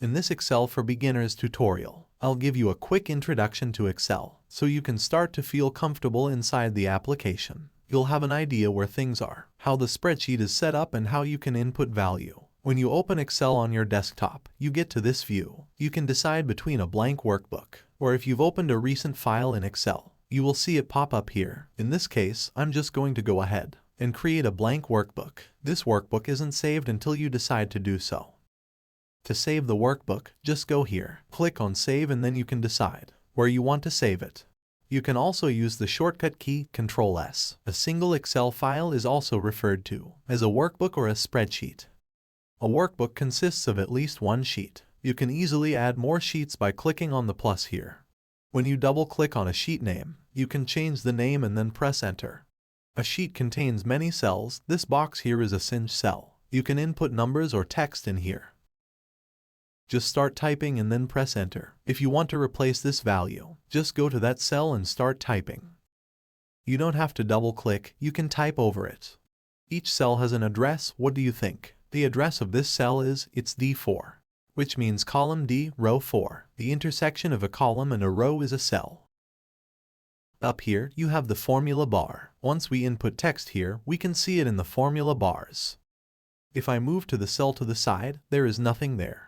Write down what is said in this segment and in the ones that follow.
In this Excel for Beginners tutorial, I'll give you a quick introduction to Excel, so you can start to feel comfortable inside the application. You'll have an idea where things are, how the spreadsheet is set up, and how you can input value. When you open Excel on your desktop, you get to this view. You can decide between a blank workbook, or if you've opened a recent file in Excel, you will see it pop up here. In this case, I'm just going to go ahead and create a blank workbook. This workbook isn't saved until you decide to do so. To save the workbook, just go here, click on Save, and then you can decide where you want to save it. You can also use the shortcut key Ctrl+S. A single Excel file is also referred to as a workbook or a spreadsheet. A workbook consists of at least one sheet. You can easily add more sheets by clicking on the plus here. When you double-click on a sheet name, you can change the name and then press Enter. A sheet contains many cells. This box here is a single cell. You can input numbers or text in here. Just start typing and then press Enter. If you want to replace this value, just go to that cell and start typing. You don't have to double-click, you can type over it. Each cell has an address. What do you think? The address of this cell is, it's D4, which means column D, row 4. The intersection of a column and a row is a cell. Up here, you have the formula bar. Once we input text here, we can see it in the formula bars. If I move to the cell to the side, there is nothing there.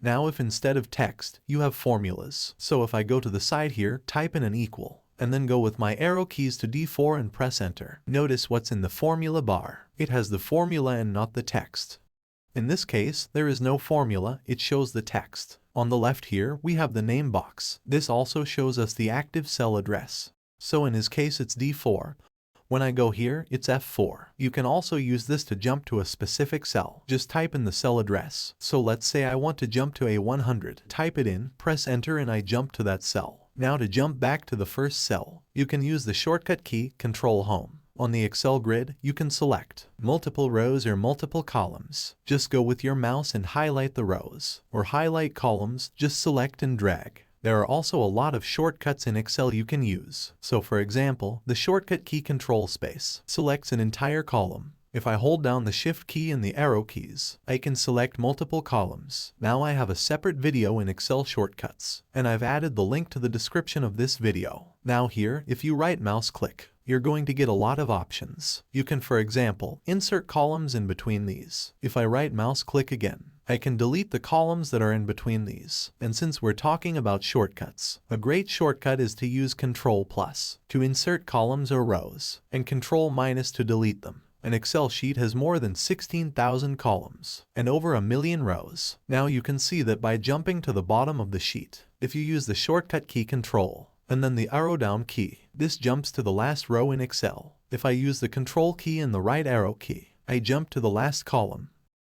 Now if instead of text, you have formulas. So if I go to the side here, type in an equal, and then go with my arrow keys to D4 and press Enter. Notice what's in the formula bar. It has the formula and not the text. In this case, there is no formula, it shows the text. On the left here, we have the name box. This also shows us the active cell address. So in his case, it's D4. When I go here, it's F4. You can also use this to jump to a specific cell. Just type in the cell address. So let's say I want to jump to A100. Type it in, press Enter, and I jump to that cell. Now to jump back to the first cell, you can use the shortcut key Ctrl+Home. On the Excel grid, you can select multiple rows or multiple columns. Just go with your mouse and highlight the rows, or highlight columns, just select and drag. There are also a lot of shortcuts in Excel you can use. So for example, the shortcut key Ctrl+ selects an entire column. If I hold down the Shift key and the arrow keys, I can select multiple columns. Now I have a separate video in Excel shortcuts, and I've added the link to the description of this video. Now here, if you right mouse click, you're going to get a lot of options. You can, for example, insert columns in between these. If I right mouse click again, I can delete the columns that are in between these. And since we're talking about shortcuts, a great shortcut is to use Ctrl+ to insert columns or rows, and Ctrl- to delete them. An Excel sheet has more than 16,000 columns and over 1 million rows. Now you can see that by jumping to the bottom of the sheet, if you use the shortcut key Control and then the arrow down key, this jumps to the last row in Excel. If I use the Control key and the right arrow key, I jump to the last column.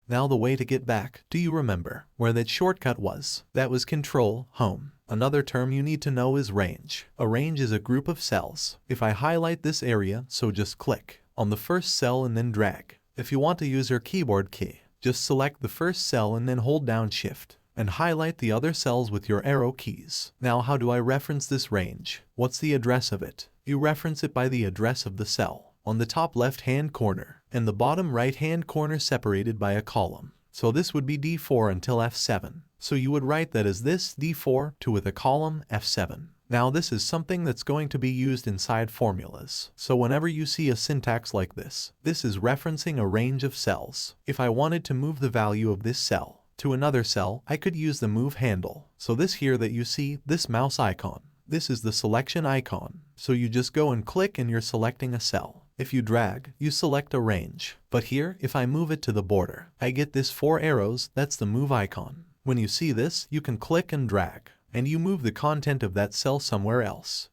Now the way to get back, do you remember where that shortcut was? That was Ctrl+Home. Another term you need to know is range. A range is a group of cells. If I highlight this area, so just click on the first cell and then drag. If you want to use your keyboard key, just select the first cell and then hold down Shift and highlight the other cells with your arrow keys. Now how do I reference this range? What's the address of it? You reference it by the address of the cell on the top left-hand corner and the bottom right-hand corner separated by a column. So this would be D4 until F7. So you would write that as this D4 to with a column F7. Now this is something that's going to be used inside formulas. So whenever you see a syntax like this is referencing a range of cells. If I wanted to move the value of this cell to another cell, I could use the move handle. So this here that you see, this mouse icon, this is the selection icon. So you just go and click and you're selecting a cell. If you drag, you select a range. But here, if I move it to the border, I get this 4 arrows, that's the move icon. When you see this, you can click and drag, and you move the content of that cell somewhere else.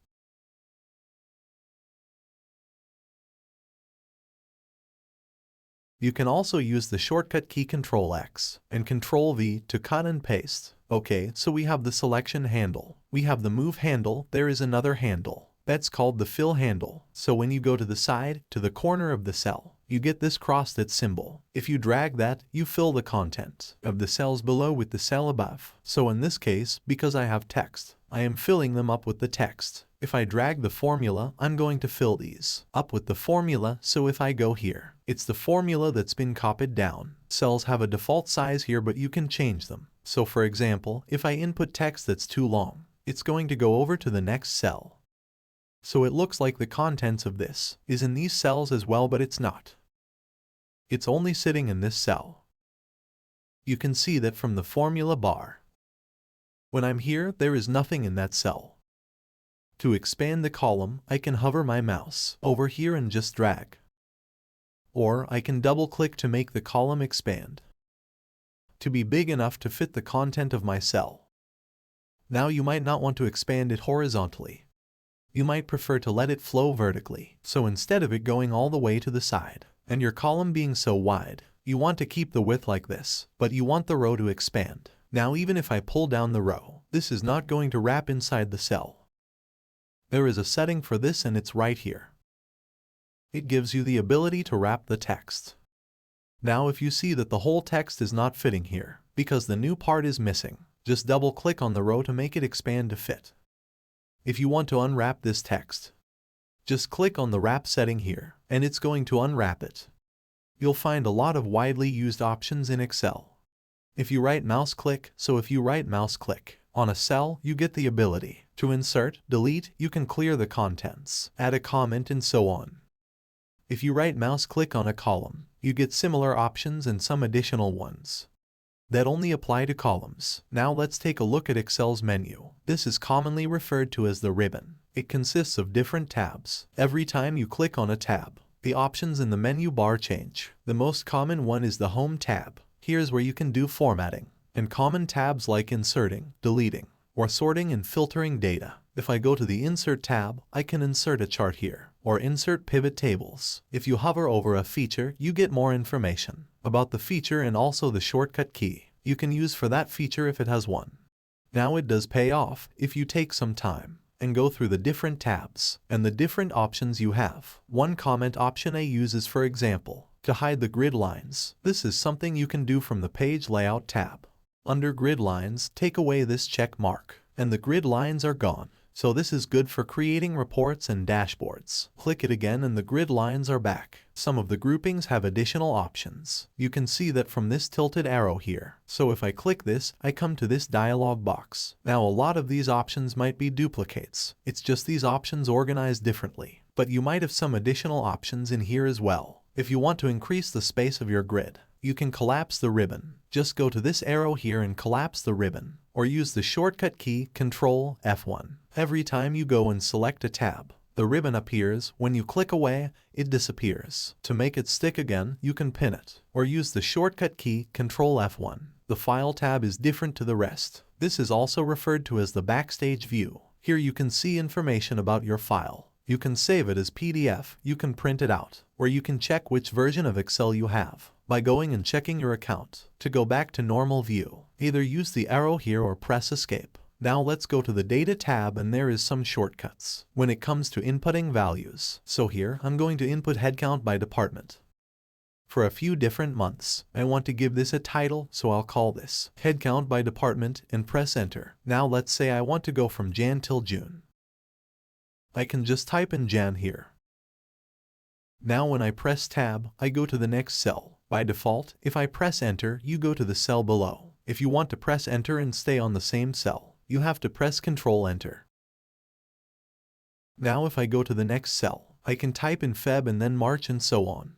You can also use the shortcut key Ctrl+X and Ctrl+V to cut and paste. Okay, so we have the selection handle. We have the move handle. There is another handle. That's called the fill handle. So when you go to the side, to the corner of the cell, you get this crossed symbol. If you drag that, you fill the content of the cells below with the cell above. So in this case, because I have text, I am filling them up with the text. If I drag the formula, I'm going to fill these up with the formula, so if I go here, it's the formula that's been copied down. Cells have a default size here, but you can change them. So for example, if I input text that's too long, it's going to go over to the next cell. So it looks like the contents of this is in these cells as well, but it's not. It's only sitting in this cell. You can see that from the formula bar. When I'm here, there is nothing in that cell. To expand the column, I can hover my mouse over here and just drag. Or I can double-click to make the column expand to be big enough to fit the content of my cell. Now you might not want to expand it horizontally. You might prefer to let it flow vertically. So instead of it going all the way to the side, and your column being so wide, you want to keep the width like this, but you want the row to expand. Now even if I pull down the row, this is not going to wrap inside the cell. There is a setting for this and it's right here. It gives you the ability to wrap the text. Now if you see that the whole text is not fitting here, because the new part is missing, just double-click on the row to make it expand to fit. If you want to unwrap this text, just click on the wrap setting here, and it's going to unwrap it. You'll find a lot of widely used options in Excel. If you right mouse click on a cell, you get the ability to insert, delete, you can clear the contents, add a comment, and so on. If you right mouse click on a column, you get similar options and some additional ones that only apply to columns. Now let's take a look at Excel's menu. This is commonly referred to as the ribbon. It consists of different tabs. Every time you click on a tab, the options in the menu bar change. The most common one is the Home tab. Here's where you can do formatting, and common tabs like inserting, deleting, or sorting and filtering data. If I go to the Insert tab, I can insert a chart here, or insert pivot tables. If you hover over a feature, you get more information about the feature and also the shortcut key you can use for that feature if it has one. Now it does pay off if you take some time and go through the different tabs and the different options you have. One comment option I use is, for example, to hide the grid lines. This is something you can do from the Page Layout tab. Under Grid Lines, take away this check mark, and the grid lines are gone. So this is good for creating reports and dashboards. Click it again and the grid lines are back. Some of the groupings have additional options. You can see that from this tilted arrow here. So if I click this, I come to this dialog box. Now a lot of these options might be duplicates. It's just these options organized differently. But you might have some additional options in here as well. If you want to increase the space of your grid, you can collapse the ribbon. Just go to this arrow here and collapse the ribbon, or use the shortcut key Ctrl F1. Every time you go and select a tab, the ribbon appears. When you click away, it disappears. To make it stick again, you can pin it, or use the shortcut key Ctrl F1. The File tab is different to the rest. This is also referred to as the Backstage view. Here you can see information about your file. You can save it as PDF, you can print it out, or you can check which version of Excel you have by going and checking your account. To go back to normal view, either use the arrow here or press Escape. Now let's go to the Data tab, and there is some shortcuts when it comes to inputting values. So here, I'm going to input headcount by department. For a few different months, I want to give this a title, so I'll call this Headcount by Department and press Enter. Now let's say I want to go from Jan till June. I can just type in Jan here. Now when I press Tab, I go to the next cell. By default, if I press Enter, you go to the cell below. If you want to press Enter and stay on the same cell, you have to press Ctrl Enter. Now if I go to the next cell, I can type in Feb and then March and so on.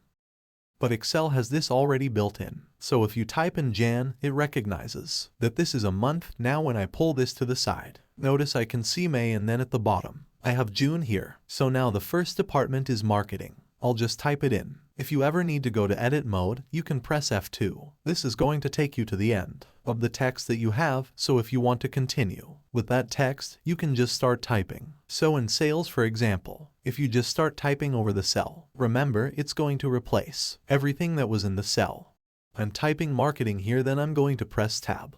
But Excel has this already built in. So if you type in Jan, it recognizes that this is a month. Now when I pull this to the side, notice I can see May, and then at the bottom, I have June here. So now the first department is marketing. I'll just type it in. If you ever need to go to edit mode, you can press F2. This is going to take you to the end of the text that you have, so if you want to continue with that text, you can just start typing. So in sales, for example, if you just start typing over the cell, remember it's going to replace everything that was in the cell. I'm typing marketing here, then I'm going to press Tab.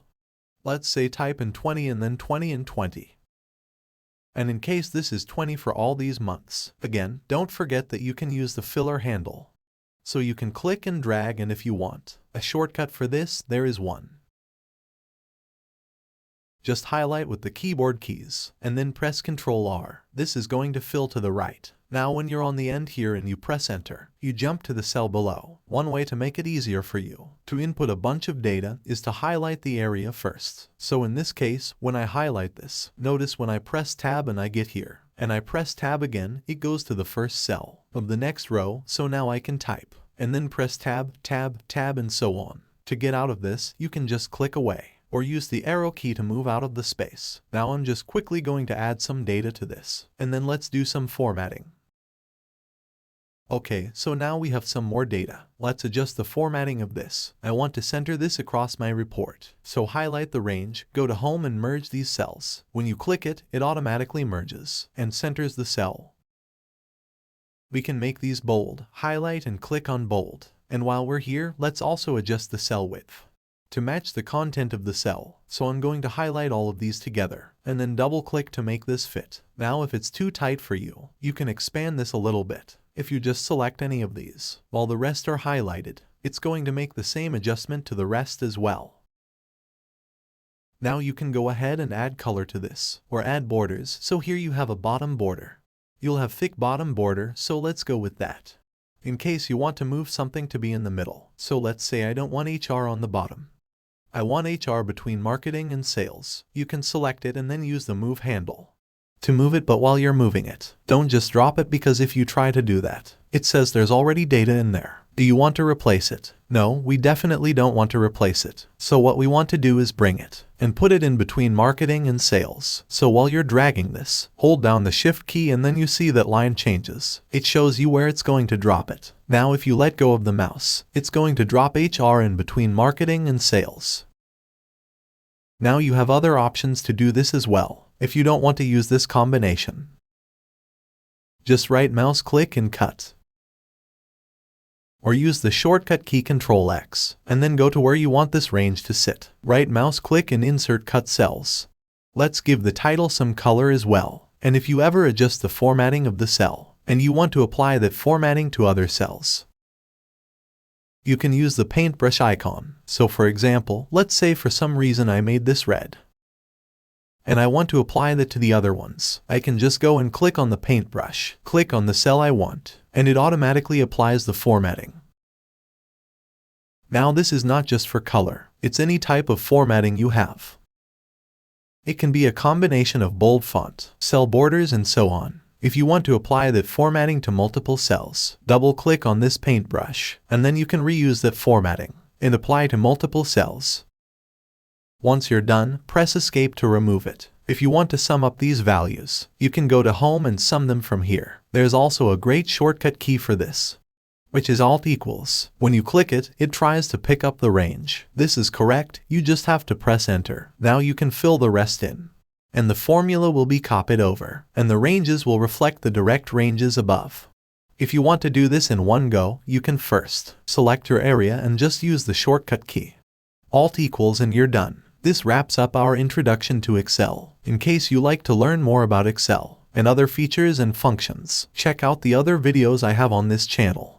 Let's say type in 20 and then 20 and 20. And in case this is 20 for all these months, again, don't forget that you can use the filler handle. So you can click and drag, and if you want a shortcut for this, there is one. just highlight with the keyboard keys, and then press Ctrl R. This is going to fill to the right. Now when you're on the end here and you press enter, you jump to the cell below. One way to make it easier for you to input a bunch of data is to highlight the area first. So in this case, when I highlight this, notice when I press tab and I get here, and I press tab again, it goes to the first cell of the next row, so now I can type, and then press tab, tab, tab, and so on. To get out of this, you can just click away, or use the arrow key to move out of the space. Now I'm just quickly going to add some data to this, and then let's do some formatting. Okay, so now we have some more data. Let's adjust the formatting of this. I want to center this across my report. So highlight the range, go to Home and merge these cells. When you click it, it automatically merges and centers the cell. We can make these bold, highlight and click on bold. And while we're here, let's also adjust the cell width to match the content of the cell. So I'm going to highlight all of these together and then double click to make this fit. Now if it's too tight for you, you can expand this a little bit. If you just select any of these, while the rest are highlighted, it's going to make the same adjustment to the rest as well. Now you can go ahead and add color to this, or add borders, so here you have a bottom border. You'll have thick bottom border, so let's go with that. In case you want to move something to be in the middle, so let's say I don't want HR on the bottom. I want HR between marketing and sales. You can select it and then use the move handle to move it, but while you're moving it, don't just drop it, because if you try to do that, it says there's already data in there. Do you want to replace it? No, we definitely don't want to replace it. So what we want to do is bring it and put it in between marketing and sales. So while you're dragging this, hold down the shift key and then you see that line changes. It shows you where it's going to drop it. Now if you let go of the mouse, it's going to drop HR in between marketing and sales. Now you have other options to do this as well. If you don't want to use this combination, just right mouse click and cut. Or use the shortcut key Ctrl X, and then go to where you want this range to sit. Right mouse click and insert cut cells. Let's give the title some color as well. And if you ever adjust the formatting of the cell, and you want to apply that formatting to other cells, you can use the paintbrush icon. So for example, let's say for some reason I made this red, and I want to apply that to the other ones. I can just go and click on the paintbrush, click on the cell I want, and it automatically applies the formatting. Now this is not just for color, it's any type of formatting you have. It can be a combination of bold font, cell borders, and so on. If you want to apply that formatting to multiple cells, double click on this paintbrush, and then you can reuse that formatting and apply to multiple cells. Once you're done, press Escape to remove it. If you want to sum up these values, you can go to Home and sum them from here. There's also a great shortcut key for this, which is Alt equals. When you click it, it tries to pick up the range. This is correct, you just have to press Enter. Now you can fill the rest in, and the formula will be copied over, and the ranges will reflect the direct ranges above. If you want to do this in one go, you can first select your area and just use the shortcut key Alt equals, and you're done. This wraps up our introduction to Excel. In case you like to learn more about Excel and other features and functions, check out the other videos I have on this channel.